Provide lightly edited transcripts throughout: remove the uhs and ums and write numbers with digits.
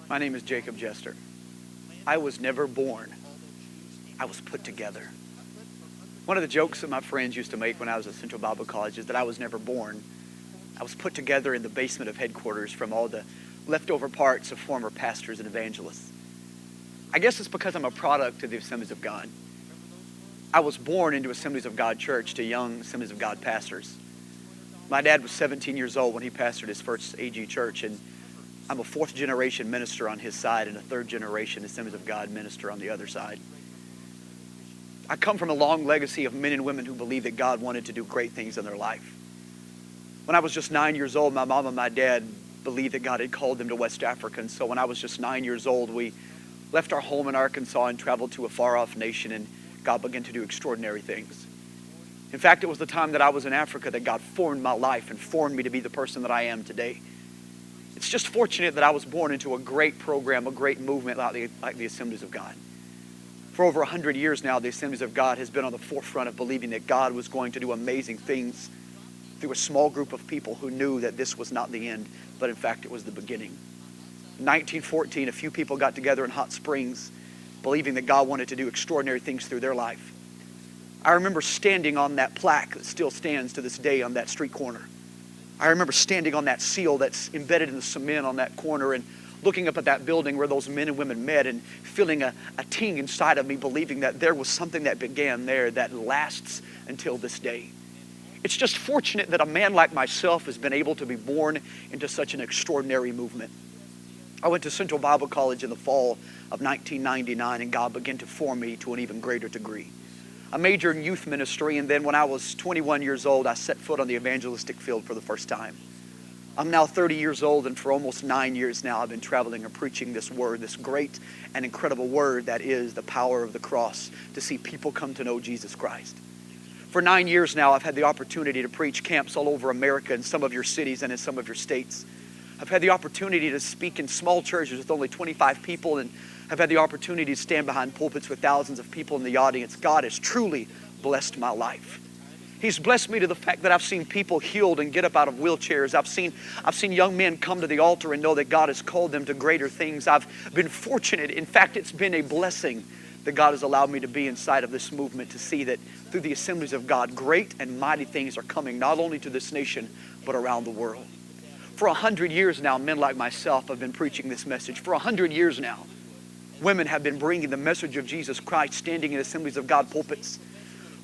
My name is Jacob Jester. I was never born. I was put together. One of the jokes that my friends used to make when I was at Central Bible College is that I was never born. I was put together in the basement of headquarters from all the leftover parts of former pastors and evangelists. I guess it's because I'm a product of the Assemblies of God. I was born into Assemblies of God church to young Assemblies of God pastors. My dad was 17 years old when he pastored his first AG church, and I'm a fourth generation minister on his side and a third generation Assemblies of God minister on the other side. I come from a long legacy of men and women who believed that God wanted to do great things in their life. When I was just 9 years old, my mom and my dad believed that God had called them to West Africa. And so when I was just 9 years old, we left our home in Arkansas and traveled to a far-off nation, and God began to do extraordinary things. In fact, it was the time that I was in Africa that God formed my life and formed me to be the person that I am today. It's just fortunate that I was born into a great program, a great movement like the Assemblies of God. For over 100 years now, the Assemblies of God has been on the forefront of believing that God was going to do amazing things through a small group of people who knew that this was not the end, but in fact it was the beginning. In 1914, a few people got together in Hot Springs, believing that God wanted to do extraordinary things through their life. I remember standing on that plaque that still stands to this day on that street corner. I remember standing on that seal that's embedded in the cement on that corner and looking up at that building where those men and women met and feeling a ting inside of me, believing that there was something that began there that lasts until this day. It's just fortunate that a man like myself has been able to be born into such an extraordinary movement. I went to Central Bible College in the fall of 1999, and God began to form me to an even greater degree. I majored in youth ministry, and then when I was 21 years old, I set foot on the evangelistic field for the first time. I'm now 30 years old, and for almost 9 years now, I've been traveling and preaching this word, this great and incredible word that is the power of the cross, to see people come to know Jesus Christ. For 9 years now, I've had the opportunity to preach camps all over America, in some of your cities and in some of your states. I've had the opportunity to speak in small churches with only 25 people, and I've had the opportunity to stand behind pulpits with thousands of people in the audience. God has truly blessed my life. He's blessed me to the fact that I've seen people healed and get up out of wheelchairs. I've seen young men come to the altar and know that God has called them to greater things. I've been fortunate. In fact, it's been a blessing that God has allowed me to be inside of this movement, to see that through the Assemblies of God, great and mighty things are coming, not only to this nation, but around the world. For 100 years now, men like myself have been preaching this message. For 100 years now, women have been bringing the message of Jesus Christ, standing in Assemblies of God pulpits.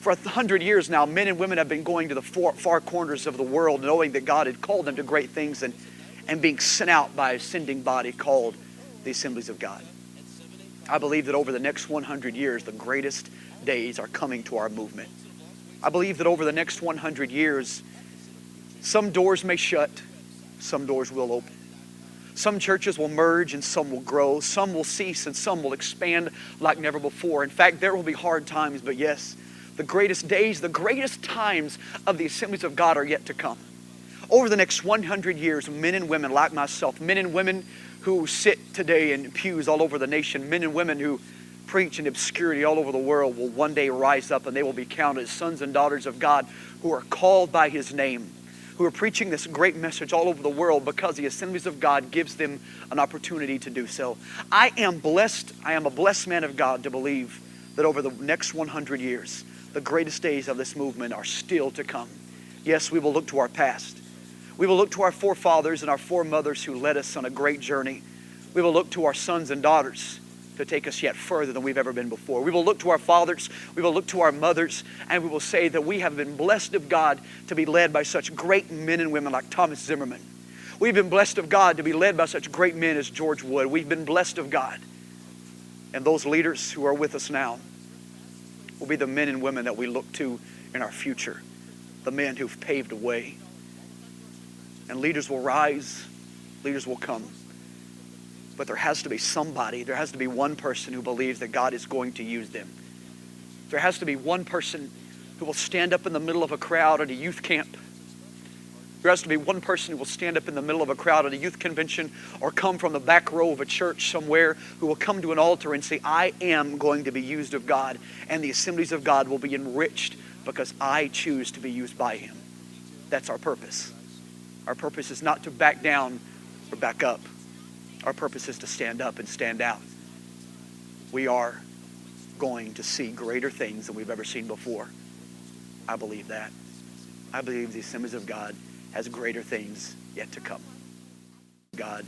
For 100 years now, men and women have been going to the far corners of the world, knowing that God had called them to great things and being sent out by a sending body called the Assemblies of God. I believe that over the next 100 years, the greatest days are coming to our movement. I believe that over the next 100 years, some doors may shut, some doors will open. Some churches will merge and some will grow. Some will cease and some will expand like never before. In fact, there will be hard times, but yes, the greatest days, the greatest times of the Assemblies of God are yet to come. Over the next 100 years, men and women like myself, men and women who sit today in pews all over the nation, men and women who preach in obscurity all over the world will one day rise up, and they will be counted as sons and daughters of God who are called by His name, who are preaching this great message all over the world because the Assemblies of God gives them an opportunity to do so. I am blessed. I am a blessed man of God to believe that over the next 100 years, the greatest days of this movement are still to come. Yes, we will look to our past. We will look to our forefathers and our foremothers who led us on a great journey. We will look to our sons and daughters to take us yet further than we've ever been before. We will look to our fathers, we will look to our mothers, and we will say that we have been blessed of God to be led by such great men and women like Thomas Zimmerman. We've been blessed of God to be led by such great men as George Wood. We've been blessed of God. And those leaders who are with us now will be the men and women that we look to in our future, the men who've paved a way. And leaders will rise, leaders will come. But there has to be somebody, there has to be one person who believes that God is going to use them. There has to be one person who will stand up in the middle of a crowd at a youth camp. There has to be one person who will stand up in the middle of a crowd at a youth convention or come from the back row of a church somewhere, who will come to an altar and say, I am going to be used of God, and the Assemblies of God will be enriched because I choose to be used by Him. That's our purpose. Our purpose is not to back down or back up. Our purpose is to stand up and stand out. We are going to see greater things than we've ever seen before. I believe that. I believe the Assemblies of God has greater things yet to come. God.